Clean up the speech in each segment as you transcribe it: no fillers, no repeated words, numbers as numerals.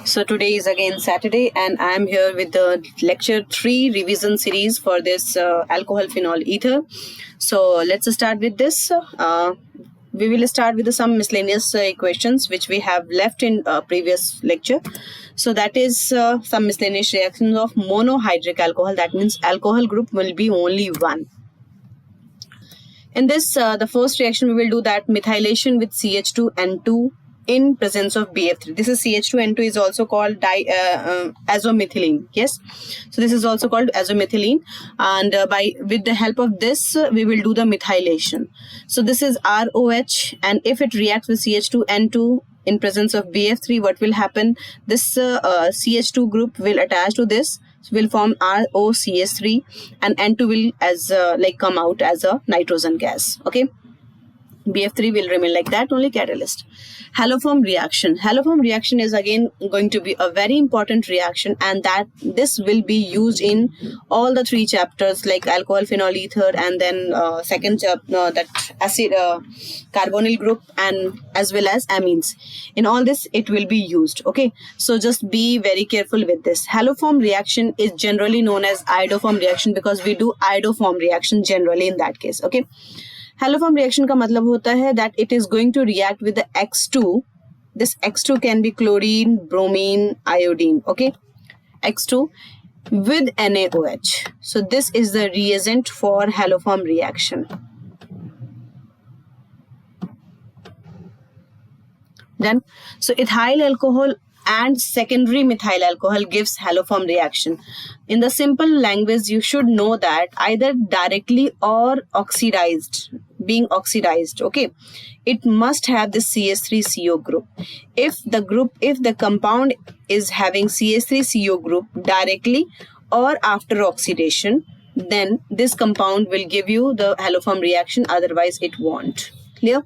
So today is again Saturday, and I am here with the lecture 3 revision series for this alcohol phenol ether. So let's start with this. We will start with some miscellaneous equations which we have left in previous lecture. So that is some miscellaneous reactions of monohydric alcohol. That means alcohol group will be only one. In this, the first reaction we will do that methylation with CH2N2 in presence of BF3. This is CH2N2 is also called azomethylene. Yes, so this is also called azomethylene, and with the help of this we will do the methylation. So this is ROH, and if it reacts with CH2N2 in presence of BF3, what will happen? This CH2 group will attach to this, will form ROCH3, and N2 will come out as a nitrogen gas. Okay, BF3 will remain like that, only catalyst. Haloform reaction. Haloform reaction is again going to be a very important reaction, and that this will be used in all the 3 chapters like alcohol phenol ether, and then second chapter that acid carbonyl group, and as well as amines. In all this it will be used. Okay, so just be very careful with this. Haloform reaction is generally known as iodoform reaction because we do iodoform reaction generally in that case. Okay, Haloform reaction का मतलब होता है that it is going to react with the X2. This X2 can be chlorine, bromine, iodine. Okay, X2 with NaOH. So this is the reagent for haloform reaction. Then, so ethyl alcohol and secondary methyl alcohol gives haloform reaction. In the simple language, you should know that either directly or being oxidized, okay, it must have the CH3CO group. If the compound is having CH3CO group directly or after oxidation, then this compound will give you the haloform reaction, otherwise it won't. Clear?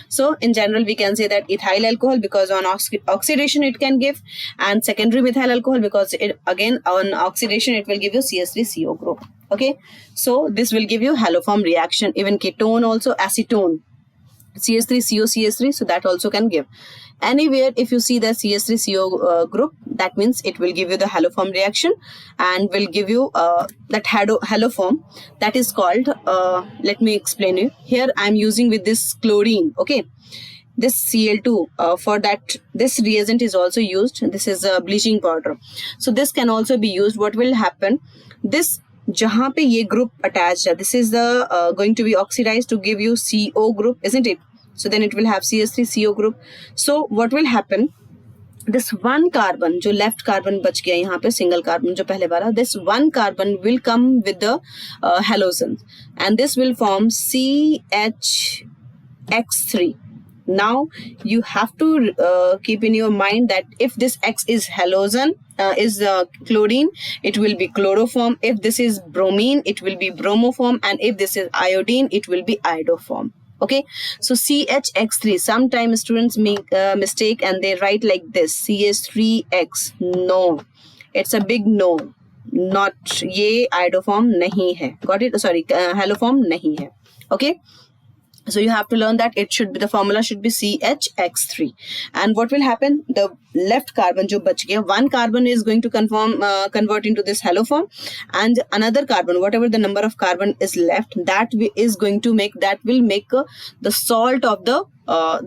So in general we can say that ethyl alcohol because on oxidation it can give, and secondary methyl alcohol because it again on oxidation it will give you CH3CO group. Okay, so this will give you haloform reaction. Even ketone also, acetone, CH3CO CH3, so that also can give. Anywhere if you see the CH3CO group, that means it will give you the haloform reaction and will give you that haloform that is called, let me explain you. Here I am using with this chlorine, okay, this Cl2 for that this reagent is also used. This is a bleaching powder, so this can also be used. What will happen, this जहाँ पे ये group attached है, this is the going to be oxidized to give you CO group, isn't it? So then it will have CH3CO group. So what will happen, this one carbon जो left carbon बच गया यहाँ पे, single carbon जो पहले वाला, this one carbon will come with the halogen, and this will form CHX3. Now you have to keep in your mind that if this X is halogen, is chlorine, it will be chloroform. If this is bromine, it will be bromoform, and if this is iodine, it will be iodoform. Okay, so CHX3, sometimes students make a mistake and they write like this, CH3X. No, it's a big no. Not, ये iodoform नहीं है. Got it? Sorry, haloform नहीं है. Okay, so you have to learn that it should be, the formula should be CHX3. And what will happen, the left carbon जो बच गया, one carbon is going to convert into this haloform, and another carbon, whatever the number of carbon is left, that is going to make, that will make the salt of the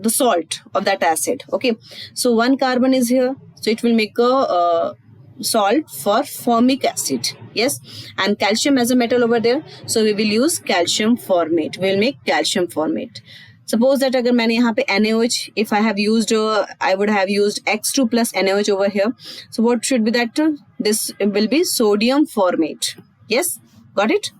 salt of that acid. Okay, so one carbon is here, so it will make a salt for formic acid. Yes, and calcium as a metal over there, so we will use calcium formate. We will make calcium formate. Suppose that अगर मैंने यहाँ पे NaOH, if I have used I would have used X2 plus NaOH over here, so what should be that? This will be sodium formate. Yes, got it?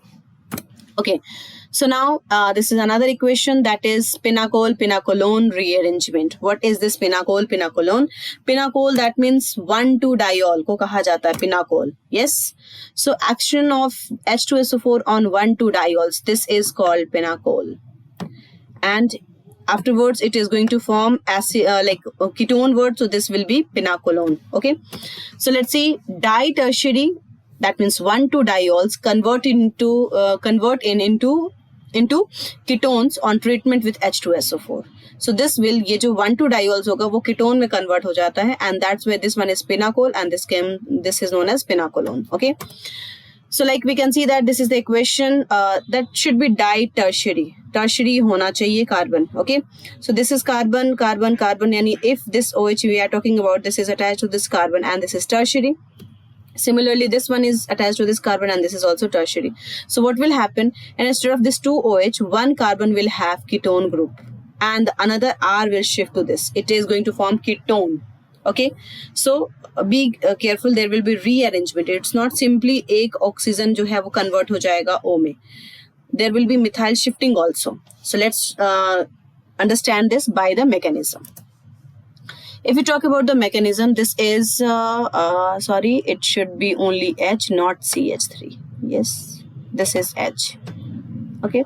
Okay, so now this is another equation, that is pinacol-pinacolone rearrangement. What is this pinacol-pinacolone? Pinacol, that means 1,2-diol को कहा जाता है pinacol. Yes, so action of H2SO4 on 1,2-diols, this is called pinacol, and afterwards it is going to form acid, like ketone word, so this will be pinacolone. Okay, so let's see, ditertiary, that means 1,2-diols convert into into ketones on treatment with H2SO4. So this will, ये जो 1,2 diols होगा वो ketone में convert हो जाता है, and that's where this one is pinacol and this is known as pinacolone. Okay. So like we can see that this is the equation that should be di-tertiary. Tertiary होना चाहिए carbon. Okay. So this is carbon, carbon, carbon. Yani if this OH we are talking about, this is attached to this carbon and this is tertiary. Similarly, this one is attached to this carbon and this is also tertiary. So what will happen? And instead of this 2 OH, one carbon will have ketone group and another R will shift to this. It is going to form ketone. Okay. So be careful, there will be rearrangement. It's not simply एक oxygen जो है वो convert हो जाएगा O में. There will be methyl shifting also. So let's understand this by the mechanism. If we talk about the mechanism, this is, sorry, it should be only H, not CH3. Yes, this is H. Okay.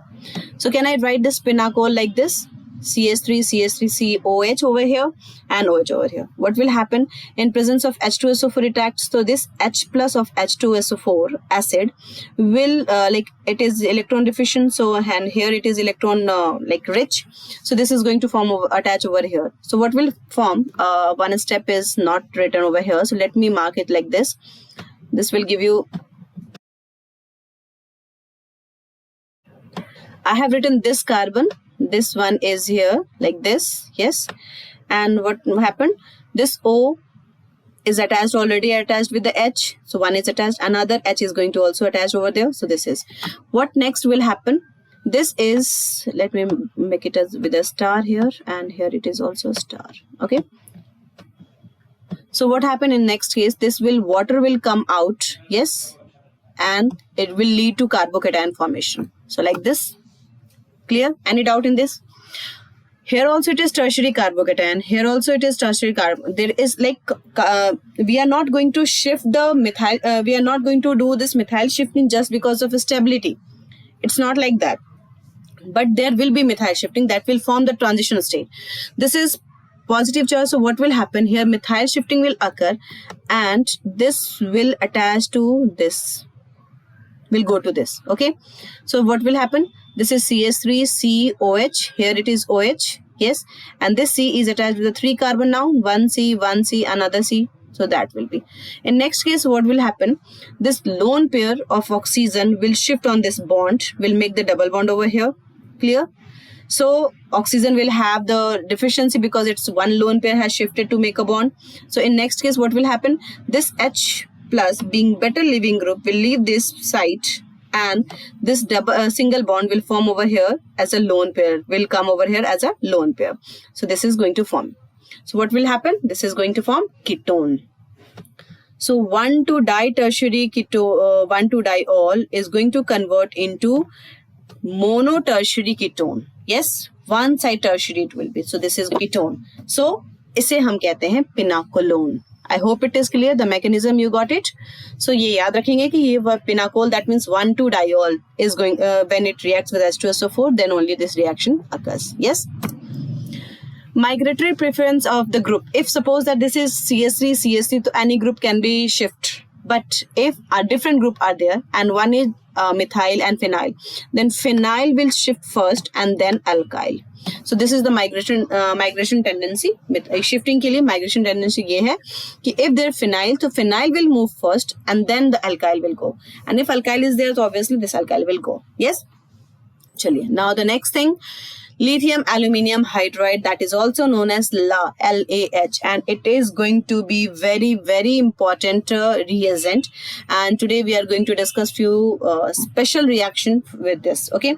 So can I write this pinacol like this? CH3, CH3, COH over here and OH over here. What will happen in presence of H2SO4 reacts? So this H plus of H2SO4 acid will like it is electron deficient. So and here it is electron like rich. So this is going to form attach over here. So what will form? One step is not written over here. So let me mark it like this. This will give you. I have written this carbon. This one is here like this. Yes. And what happened? This O is attached, already attached with the H. So one is attached. Another H is going to also attach over there. So this is. What next will happen? This is, let me make it as with a star here. And here it is also a star. Okay. So what happened in next case? This will, water will come out. Yes. And it will lead to carbocation formation. So like this. Clear? Any doubt in this? Here also it is tertiary carbocation. Here also it is tertiary carbon. There is like we are not going to shift the methyl. We are not going to do this methyl shifting just because of stability. It's not like that. But there will be methyl shifting that will form the transition state. This is positive charge. So what will happen here? Methyl shifting will occur, and this will attach to this. Will go to this. Okay. So what will happen? This is CH3, COH. Here it is OH. Yes. And this C is attached with the 3 carbon now. One C, another C. So that will be. In next case, what will happen? This lone pair of oxygen will shift on this bond, will make the double bond over here. Clear? So oxygen will have the deficiency because it's one lone pair has shifted to make a bond. So in next case, what will happen? This H plus being better leaving group will leave this site, and this double single bond will form over here as a lone pair, will come over here as a lone pair. So this is going to form. So what will happen? This is going to form ketone. So 1,2-di-tertiary ketone, 1,2-diol is going to convert into mono-tertiary ketone. Yes, one side tertiary it will be. So this is ketone. So इसे हम कहते हैं pinacolone. I hope it is clear, the mechanism you got it. So ये याद रखेंगे कि ये pinacol, that means 1,2-diol is going when it reacts with H2SO4, then only this reaction occurs. Yes. Migratory preference of the group. If suppose that this is CH3, CH3, so any group can be shift. But if a different group are there and one is methyl and phenyl, then phenyl will shift first and then alkyl. So this is the migration tendency. Shifting के लिए migration tendency ये है कि if there phenyl, so phenyl will move first and then the alkyl will go. And if alkyl is there, so obviously this alkyl will go. Yes. चलिए. Now the next thing. Lithium aluminium hydride, that is also known as LAH, L-A-H, and it is going to be very, very important reagent. And today we are going to discuss few special reaction with this. Okay,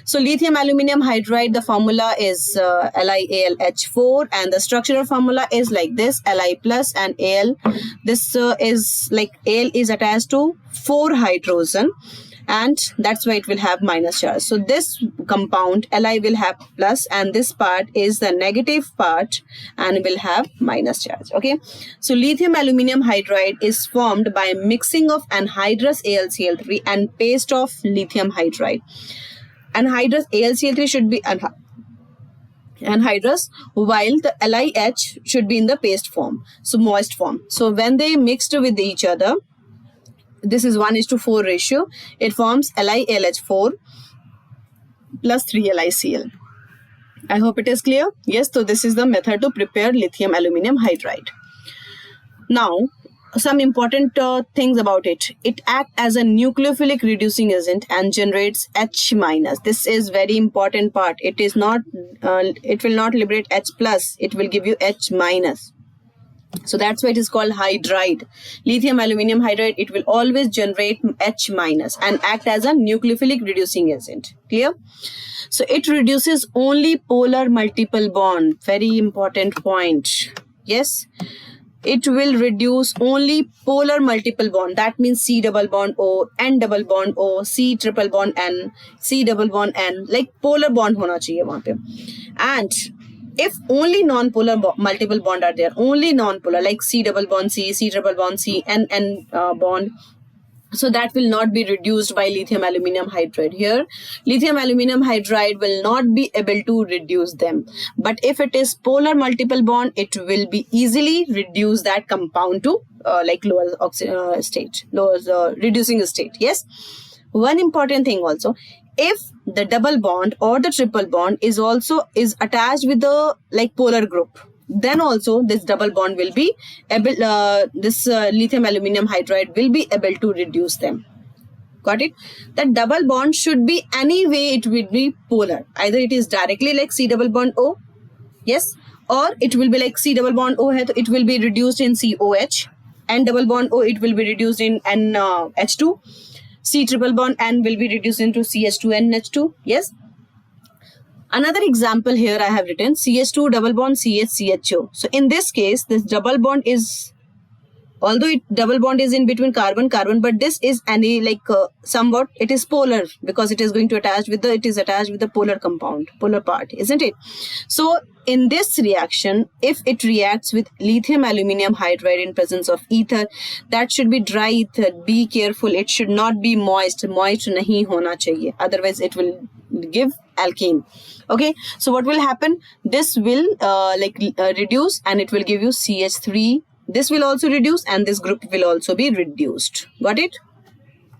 so lithium aluminium hydride, the formula is LiAlH4, and the structural formula is like this: Li plus and Al. This is like Al is attached to 4 hydrogen. And that's why it will have minus charge. So this compound Li will have plus, and this part is the negative part and will have minus charge. Okay. So lithium aluminium hydride is formed by mixing of anhydrous AlCl3 and paste of lithium hydride. Anhydrous AlCl3 should be anhydrous, while the LiH should be in the paste form, so moist form. So when they mixed with each other, this is 1:4 ratio. It forms LiAlH4. plus 3LiCl. I hope it is clear. Yes, so this is the method to prepare lithium aluminum hydride. Now, some important things about it. It acts as a nucleophilic reducing agent and generates H minus. This is very important part. It is not. It will not liberate H plus. It will give you H minus. So that's why it is called hydride. Lithium aluminum hydride. It will always generate H minus and act as a nucleophilic reducing agent. Clear? So it reduces only polar multiple bond. Very important point. Yes. It will reduce only polar multiple bond. That means C double bond O, N double bond O, C triple bond N, C double bond N. Like polar bond hona chahiye wahan pe. And if only non-polar multiple bond are there, only non-polar like C double bond C, C triple bond C, N bond. So that will not be reduced by lithium aluminum hydride. Here, lithium aluminum hydride will not be able to reduce them. But if it is polar multiple bond, it will be easily reduce that compound to like lower state, lower reducing state. Yes. One important thing also, if the double bond or the triple bond is attached with the like polar group, then also this double bond will be able, lithium aluminum hydride will be able to reduce them. Got it? That double bond should be anyway, it will be polar. Either it is directly like C double bond O, yes, or it will be like C double bond O hai, so it will be reduced in COH. N double bond O, it will be reduced in NH2. C triple bond N will be reduced into CH2NH2. Yes. Another example here I have written CH2 double bond CHO. So in this case, this double bond is, although double bond is in between carbon, but this is somewhat, it is polar because it is going to attach with the polar compound, polar part, isn't it? So in this reaction, if it reacts with lithium aluminum hydride in presence of ether, that should be dry ether. Be careful, it should not be moist nahi hona chahiye, otherwise it will give alkene. Okay, so what will happen? This will reduce and it will give you CH3. This will also reduce and this group will also be reduced. Got it?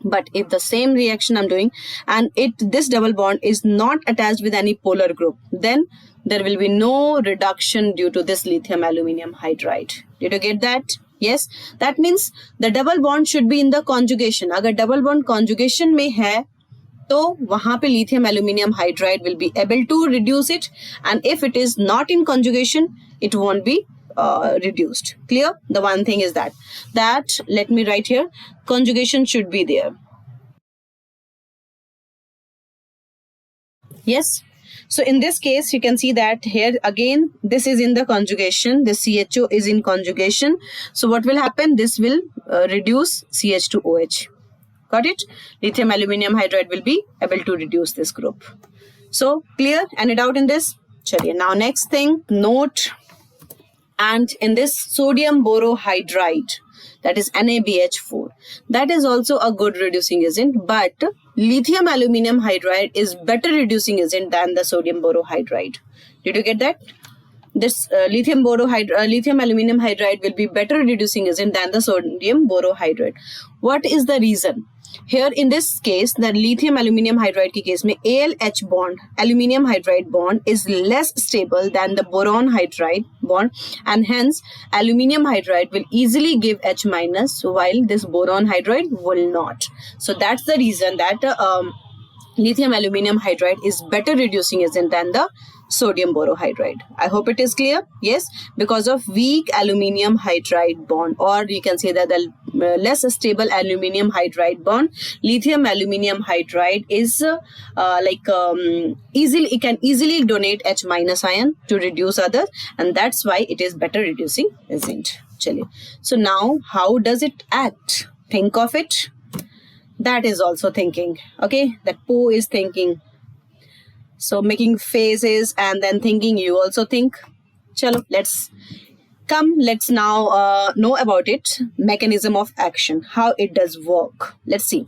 But if the same reaction I'm doing and this double bond is not attached with any polar group, then there will be no reduction due to this lithium aluminum hydride. Did you get that? Yes. That means the double bond should be in the conjugation. Agar double bond conjugation mein hai, तो वहां पे lithium aluminum hydride will be able to reduce it, and if it is not in conjugation, it won't be reduced. Clear? The one thing is that let me write here, conjugation should be there. Yes. So in this case, you can see that here again, this is in the conjugation. The CHO is in conjugation. So what will happen? This will reduce CH2OH. Got it? Lithium aluminum hydride will be able to reduce this group. So clear? Any doubt in this? Chaliye. Now next thing, note. And in this sodium borohydride, that is NaBH4, that is also a good reducing agent, but lithium aluminum hydride is better reducing agent than the sodium borohydride. Did you get that? This lithium aluminum hydride will be better reducing agent than the sodium borohydride. What is the reason? Here in this case, the lithium aluminum hydride ke case mein ALH bond, aluminum hydride bond, is less stable than the boron hydride bond, and hence aluminum hydride will easily give H minus, while this boron hydride will not. So that's the reason that lithium aluminum hydride is better reducing agent than the sodium borohydride. I hope it is clear. Yes, because of weak aluminum hydride bond, or you can say that the less stable aluminum hydride bond, lithium aluminum hydride is easily, it can easily donate H minus ion to reduce others, and that's why it is better reducing agent. Chaliye. So now how does it act? Think of it. That is also thinking. Okay, that Po is thinking. So making faces and then thinking, you also think. Chalo, let's now know about it. Mechanism of action, how it does work. Let's see.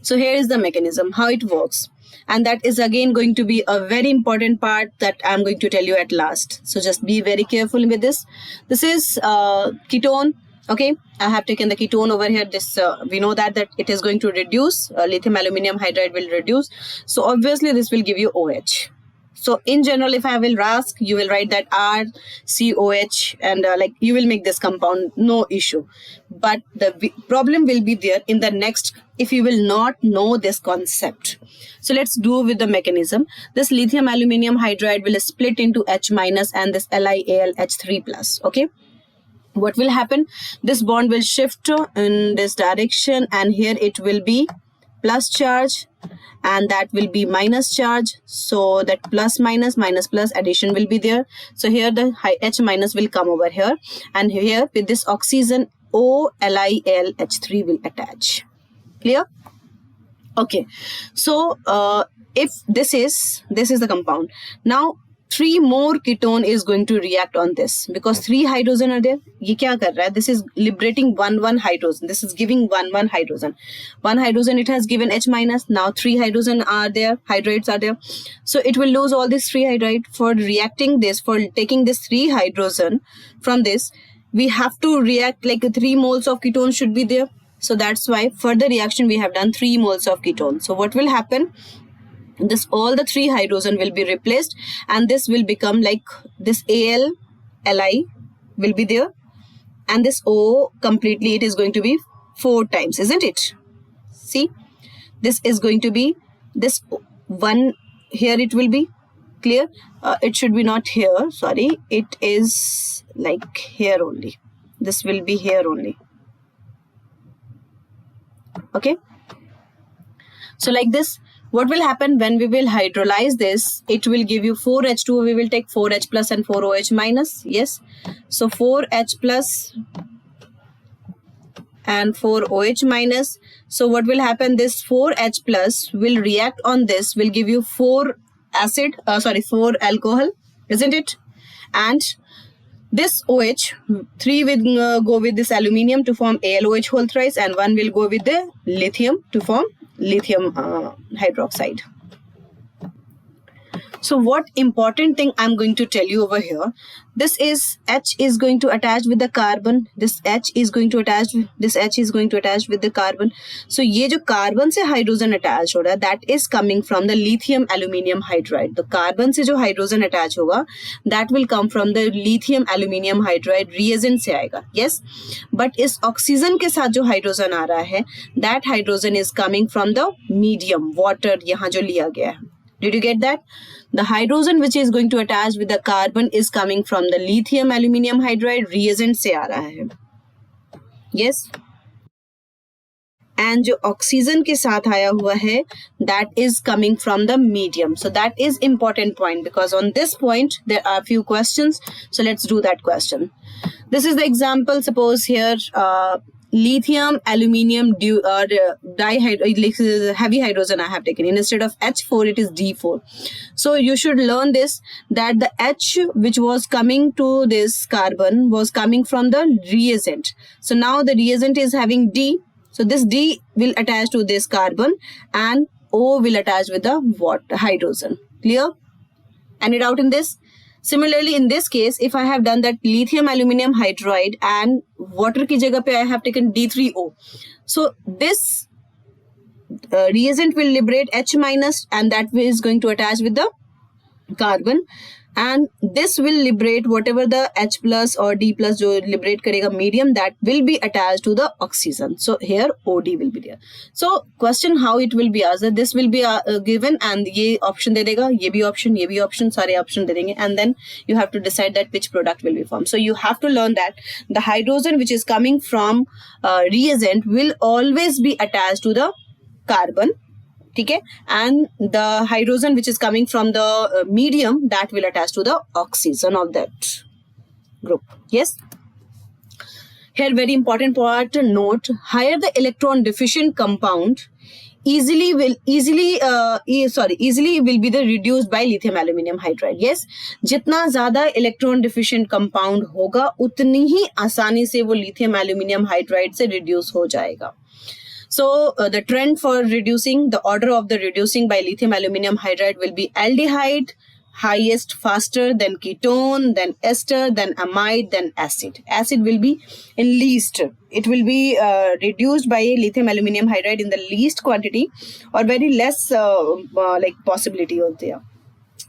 So here is the mechanism, how it works. And that is again going to be a very important part that I'm going to tell you at last. So just be very careful with this. This is ketone. Okay, I have taken the ketone over here. This we know that it is going to reduce. Lithium aluminum hydride will reduce. So obviously this will give you OH. So in general, if I will ask, you will write that RCOH and like you will make this compound, no issue. But the problem will be there in the next if you will not know this concept. So let's do with the mechanism. This lithium aluminum hydride will split into H minus and this LiAlH3 plus. Okay. What will happen? This bond will shift in this direction and here it will be plus charge and that will be minus charge. So that plus minus minus plus addition will be there. So here the H minus will come over here and here with this oxygen OLiAlH3 will attach. Clear? Okay. So if this is the compound. Now 3 more ketone is going to react on this because 3 hydrogen are there. ये क्या कर रहा है? This is liberating 1 hydrogen. This is giving 1 hydrogen. 1 hydrogen it has given H minus. Now 3 hydrogen are there. Hydrides are there. So it will lose all these 3 hydride. For reacting this, for taking this 3 hydrogen from this, we have to react like 3 moles of ketone should be there. So that's why for the reaction we have done 3 moles of ketone. So what will happen? This all the 3 hydrogen will be replaced and this will become like this AlLi will be there and this O completely it is going to be 4 times, isn't it? See, this is going to be this 1 here it will be. Clear? It should be not here, sorry, it is like here only. This will be here only. Okay, so like this. What will happen when we will hydrolyze this? It will give you 4H2. We will take 4H plus and 4OH minus. Yes. So 4H plus and 4OH minus. So what will happen? This 4H plus will react on this, will give you 4 alcohol, isn't it? And this OH, 3 will go with this aluminium to form AlOH whole thrice and 1 will go with the lithium to form lithium hydroxide. So what important thing I'm going to tell you over here, this is H is going to attach with the carbon, this H is going to attach, this H is going to attach with the carbon. So ये जो carbon से hydrogen attach हो रहा है, that is coming from the lithium aluminium hydride. The carbon से जो hydrogen attach होगा, that will come from the lithium aluminium hydride reagent से आएगा. Yes, but इस oxygen के साथ जो hydrogen आ रहा है, that hydrogen is coming from the medium water यहाँ जो लिया गया है. Did you get that? The hydrogen which is going to attach with the carbon is coming from the lithium aluminium hydride reagent से आ रहा है. Yes. And जो oxygen के साथ आया हुआ है, that is coming from the medium. So that is important point because on this point there are few questions. So let's do that question. This is the example. Suppose here lithium aluminium dihydro heavy hydrogen I have taken. Instead of H4 it is D4. So you should learn this, that the H which was coming to this carbon was coming from the reagent. So now the reagent is having D. So this D will attach to this carbon and O will attach with the hydrogen. Clear? Any doubt in this? Similarly, in this case, if I have done that lithium aluminium hydride and water की जगह पे I have taken D3O. So this reagent will liberate H minus and that is going to attach with the carbon. And this will liberate whatever the H plus or D plus जो liberate करेगा medium, that will be attached to the oxygen. So here OD will be there. So question how it will be asked, this will be given and ये option दे देगा, ये भी option, सारे option दे देंगे, and then you have to decide that which product will be formed. So you have to learn that the hydrogen which is coming from reagent will always be attached to the carbon. Okay, and the hydrogen which is coming from the medium, that will attach to the oxygen of that group. Yes. Here very important part to note, higher the electron deficient compound easily will be the reduced by lithium aluminium hydride. Yes, जितना ज़्यादा electron deficient compound होगा उतनी ही आसानी से वो lithium aluminium hydride से reduce हो जाएगा. So the trend for reducing, the order of the reducing by lithium aluminium hydride will be aldehyde, highest faster, then ketone, then ester, then amide, then acid. Acid will be in least. It will be reduced by lithium aluminum hydride in the least quantity or very less like possibility होती है.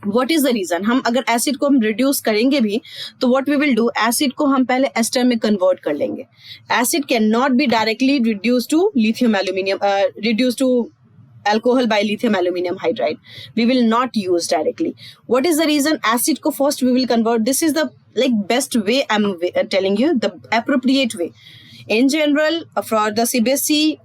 What is the reason? हम अगर acid को हम reduce करेंगे भी तो what we will do, acid को हम पहले एस्टर में कन्वर्ट कर लेंगे. Acid can not be directly reduce to lithium aluminium, reduce to alcohol by lithium aluminum hydride. We will not use directly. What is the reason? Acid ko first we will convert. This is the like best way I'm telling you, the appropriate way. In general, for the CBSE,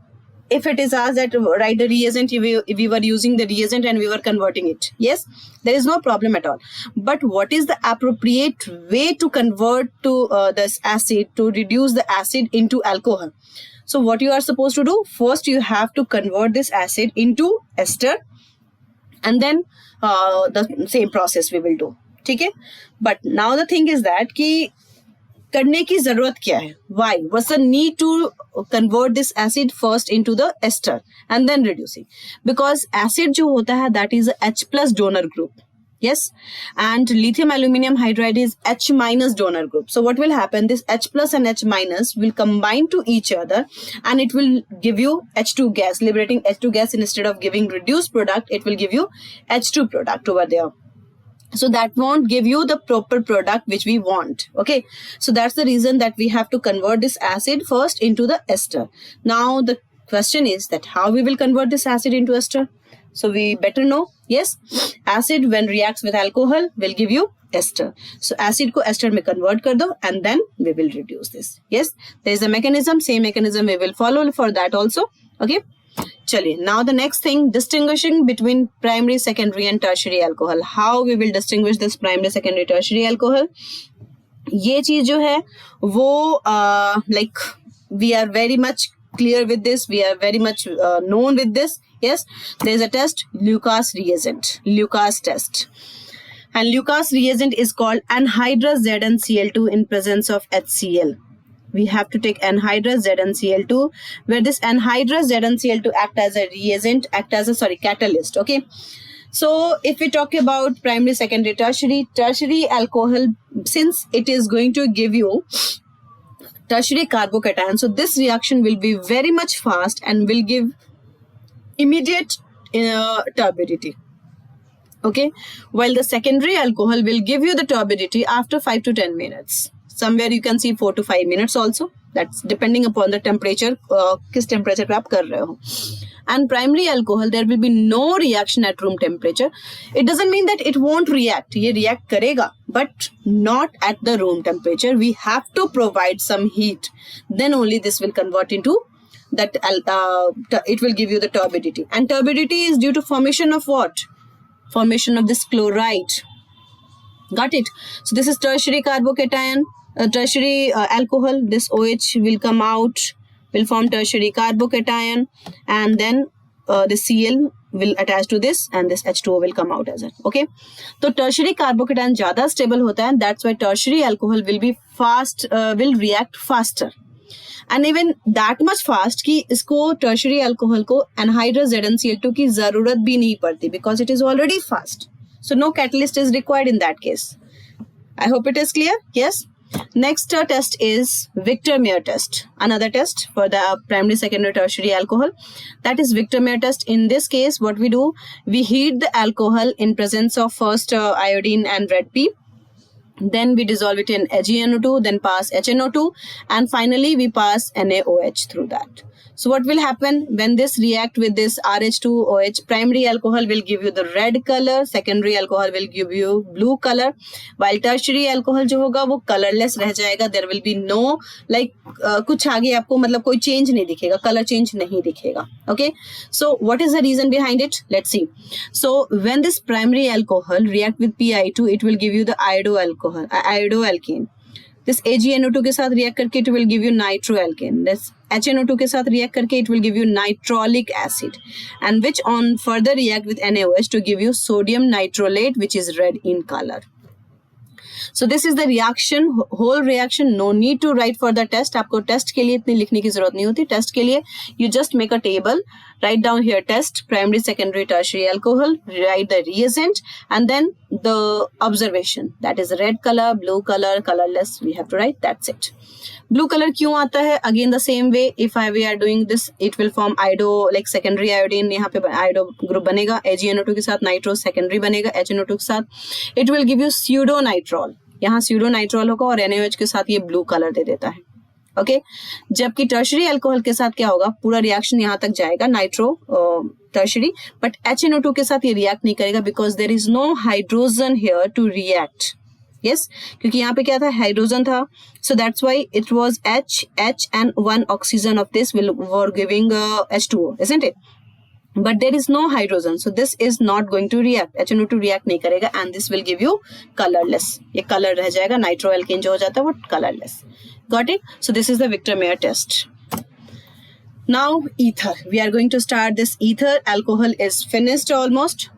if it is asked that write the reagent, if we were using the reagent and we were converting it, yes, there is no problem at all. But what is the appropriate way to convert to this acid, to reduce the acid into alcohol? So what you are supposed to do, first you have to convert this acid into ester and then the same process we will do. ठीक है? But now the thing is that कि करने की जरूरत क्या है? Why? What's the need to convert this acid first into the ester and then reducing? Because acid जो होता है that is a H plus donor group. Yes, and lithium aluminum hydride is H minus donor group. So what will happen? This H plus and H minus will combine to each other and it will give you H2 gas, liberating H2 gas. Instead of giving reduced product, it will give you H2 product over there. So that won't give you the proper product which we want. Okay, so that's the reason that we have to convert this acid first into the ester. Now the question is that how we will convert this acid into ester? So we better know. Yes, acid when reacts with alcohol will give you ester. So acid को ester में convert कर दो and then we will reduce this. Yes, there is a mechanism. Same mechanism we will follow for that also. Okay. चलिए, now the next thing, distinguishing between primary, secondary and tertiary alcohol. How we will distinguish this primary, secondary, tertiary alcohol? ये चीज जो है वो like we are very much clear with this. We are very much known with this. Yes, there is a test, Lucas reagent, Lucas test. And Lucas reagent is called anhydrous ZnCl2 in presence of HCl. We have to take anhydrous ZnCl2, where this anhydrous ZnCl2 act as a reagent, act as a catalyst. Okay. So if we talk about primary, secondary, tertiary alcohol, since it is going to give you tertiary carbocation, so this reaction will be very much fast and will give immediate turbidity. Okay, while the secondary alcohol will give you the turbidity after 5 to 10 minutes. Somewhere you can see 4 to 5 minutes also. That's depending upon the temperature. किस temperature पे आप कर रहे हो. And primary alcohol, there will be no reaction at room temperature. It doesn't mean that it won't react. ये react करेगा, but not at the room temperature. We have to provide some heat. Then only this will convert into that. It will give you the turbidity. And turbidity is due to formation of what? Formation of this chloride. Got it? So this is tertiary carbocation. Tertiary alcohol, this OH will come out, will form tertiary carbocation, and then the Cl will attach to this and this H2O will come out as it. Okay, so tertiary carbocation ज़्यादा stable होता है, that's why tertiary alcohol will be fast, will react faster, and even that much fast कि इसको tertiary alcohol को anhydrous ZnCl2 की ज़रूरत भी नहीं पड़ती because it is already fast. So no catalyst is required in that case. I hope it is clear. Yes. Next test is Victor-Meyer test. Another test for the primary, secondary, tertiary alcohol. That is Victor-Meyer test. In this case, what we do, we heat the alcohol in presence of first iodine and red P. Then we dissolve it in AgNO2, then pass HNO2, and finally we pass NaOH through that. So what will happen when this react with this RH2OH? Primary alcohol will give you the red color, secondary alcohol will give you blue color, while tertiary alcohol जो होगा वो colorless रह जाएगा. There will be no like कुछ आगे आपको मतलब कोई change नहीं दिखेगा, color change नहीं दिखेगा. Okay, so what is the reason behind it? Let's see. So when this primary alcohol react with PI2, it will give you the iodoalkane. This AgNO2 के साथ react करके it will give you nitroalkane. This HNO2 के साथ react करके it will give you nitrolic acid, and which on further react with NaOH to give you sodium nitrolate, which is red in color. So this is the reaction, whole reaction. No need to write for the test. आपको test के लिए इतनी लिखने की जरूरत नहीं होती. Test के लिए you just make a table, write down here test, primary, secondary, tertiary alcohol, write the reagent, and then the observation. That is red color, blue color, colorless. We have to write. That's it. Blue color क्यों आता है? Again the same way. If we are doing this, it will form iodo, like secondary iodine. यहाँ पे iodo group बनेगा. AgNO2 के साथ nitro secondary बनेगा HNO2 के साथ. It will give you pseudo nitrol. यहाँ pseudo nitrol होगा और NaOH के साथ ये blue color दे देता है. ओके जबकि टर्शरी अल्कोहल के साथ क्या होगा? पूरा रिएक्शन यहाँ तक जाएगा नाइट्रो टर्शरी, बट HNO2 के साथ ये रिएक्ट नहीं करेगा because there is no hydrogen here to react. Yes, क्योंकि यहाँ पे क्या था? हाइड्रोजन था. So that's why it was H and one oxygen of this will were giving H2O, isn't it? But there is no hydrogen, so this is not going to react. HNO2 react नहीं करेगा and this will give you colorless. ये color रह जाएगा. नाइट्रोएल्केन जो हो जाता है वो colorless. Got it? So this is the Victor-Meyer test. Now ether. We are going to start this ether. Alcohol is finished almost.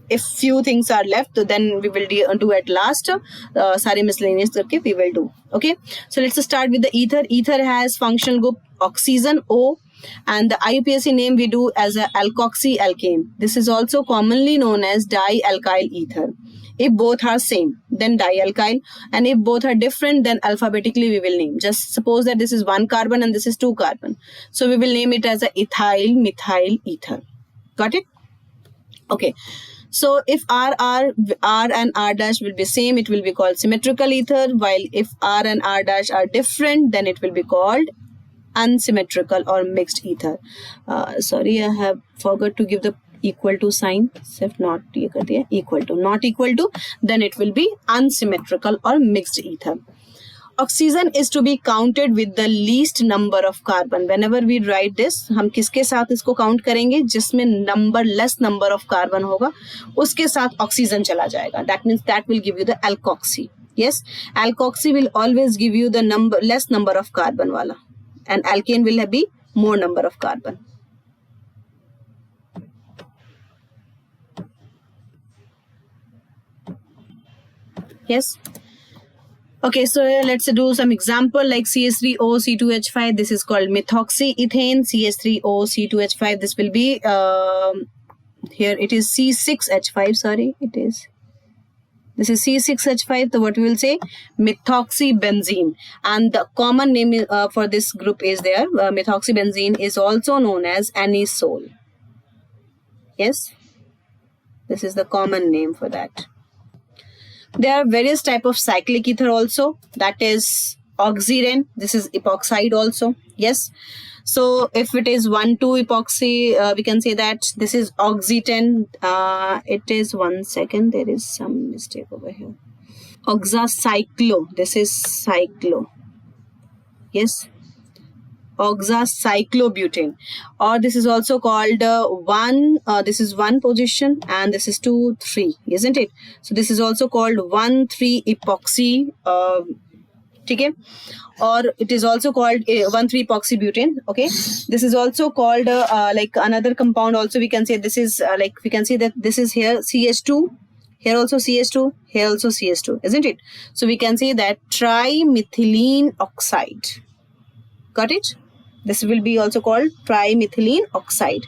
If few things are left, then we will do at last. सारे miscellaneous करके we will do. Okay. So let's start with the ether. Ether has functional group oxygen O. And the IUPAC name we do as a alkoxy-alkane. This is also commonly known as dialkyl ether. If both are same, then dialkyl, and if both are different, then alphabetically we will name. Just suppose that this is 1 carbon and this is 2 carbon. So we will name it as a ethyl methyl ether. Got it? Okay. So if R and R dash will be same, it will be called symmetrical ether. While if R and R dash are different, then it will be called unsymmetrical or mixed ether. Sorry, I have forgot to give the equal to sign. सिर्फ not ये कर दिया. Equal to, not equal to, then it will be unsymmetrical or mixed ether. Oxygen is to be counted with the least number of carbon. Whenever we write this, हम किसके साथ इसको count करेंगे? जिसमें less number of carbon होगा, उसके साथ oxygen चला जाएगा. That means that will give you the alkoxy. Yes, alkoxy will always give you the less number of carbon वाला. And alkane will be more number of carbon. Yes. Okay, so let's do some example like CH3O C2H5. This is called methoxyethane. CH3O C2H5. This will be here. It is C6H5. Sorry, it is. This is C6H5, so what we will say? Methoxybenzene. And the common name for this group is there. Methoxybenzene is also known as anisole. Yes? This is the common name for that. There are various type of cyclic ether also. That is oxyren. This is epoxide also. Yes? So if it is 1,2 epoxy, we can say that this is oxyten. It is, one second, there is some mistake over here. Oxacyclo. This is cyclo. Yes. Oxacyclobutane. Or this is also called this is 1 position and this is 2, 3, isn't it? So this is also called 1,3 epoxy. Okay, or it is also called 1,3 epoxybutane. Okay, this is also called like another compound also. We can say this is like we can say that this is here CH2, here also CH2, here also CH2, isn't it? So we can say that trimethylene oxide. Got it? This will be also called trimethylene oxide,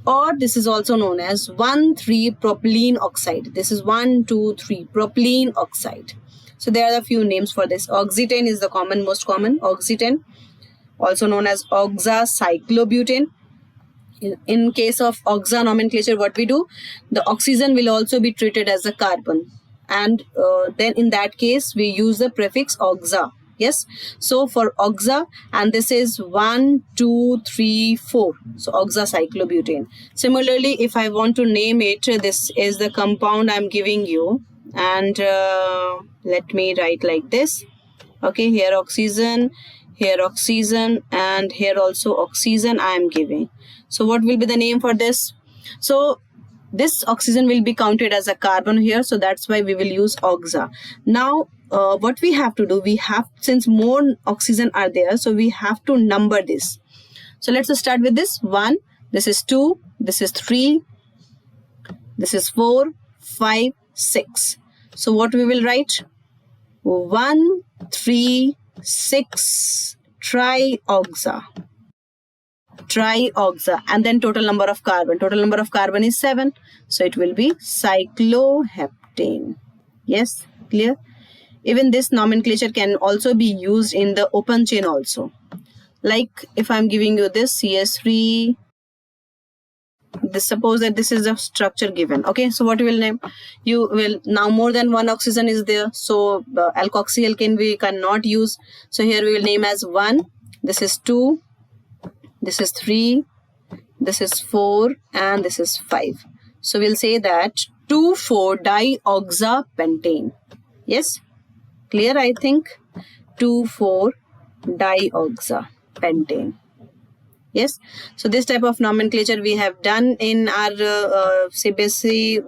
or this is also known as 1,3 propylene oxide. This is 1, 2, 3 propylene oxide. So there are a few names for this. Oxyten is the most common. Oxyten, also known as oxacyclobutane. In case of oxa nomenclature, what we do? The oxygen will also be treated as a carbon. And then in that case, we use the prefix oxa. Yes. So for oxa, and this is 1, 2, 3, 4. So oxacyclobutane. Similarly, if I want to name it, this is the compound I'm giving you. And let me write like this. Okay, here oxygen, and here also oxygen I am giving. So what will be the name for this? So this oxygen will be counted as a carbon here, so that's why we will use oxa. Now what we have to do, since more oxygen are there, so we have to number this. So let's start with this 1, this is 2, this is 3, this is 4, 5, 6. So what we will write? 1, 3, 6 trioxa. Trioxa. And then total number of carbon. Total number of carbon is 7. So it will be cycloheptane. Yes, clear? Even this nomenclature can also be used in the open chain also. Like if I'm giving you this CS3, this, suppose that this is the structure given. Okay, so what you will name? You will, now more than one oxygen is there, so alkoxy alkane we cannot use. So here we will name as 1, this is 2, this is 3, this is 4, and this is 5. So we'll say that 2,4-dioxapentane. Yes, clear? I think 2,4-dioxapentane. Yes, so this type of nomenclature we have done in our CBSE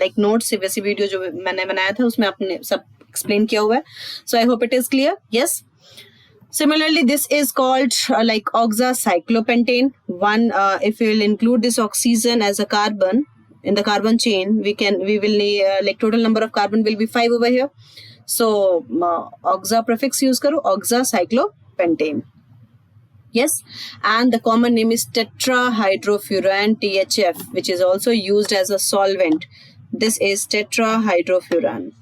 like notes. CBSE video जो मैंने बनाया था उसमें आपने सब explain किया हुआ है. So I hope it is clear. Yes. Similarly, this is called like oxacyclopentane. One, if we will include this oxygen as a carbon in the carbon chain, we will like total number of carbon will be 5 over here. So oxa prefix use karo, oxacyclopentane. Yes, and the common name is tetrahydrofuran THF, which is also used as a solvent. This is tetrahydrofuran,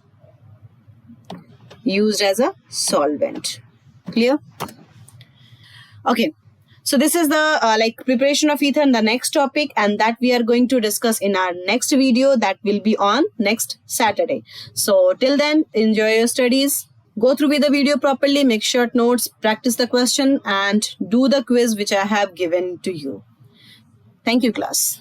used as a solvent. Clear? Okay, so this is the like preparation of ether, the next topic, and that we are going to discuss in our next video that will be on next Saturday. So till then, enjoy your studies. Go through with the video properly, make short notes, practice the question, and do the quiz which I have given to you. Thank you, class.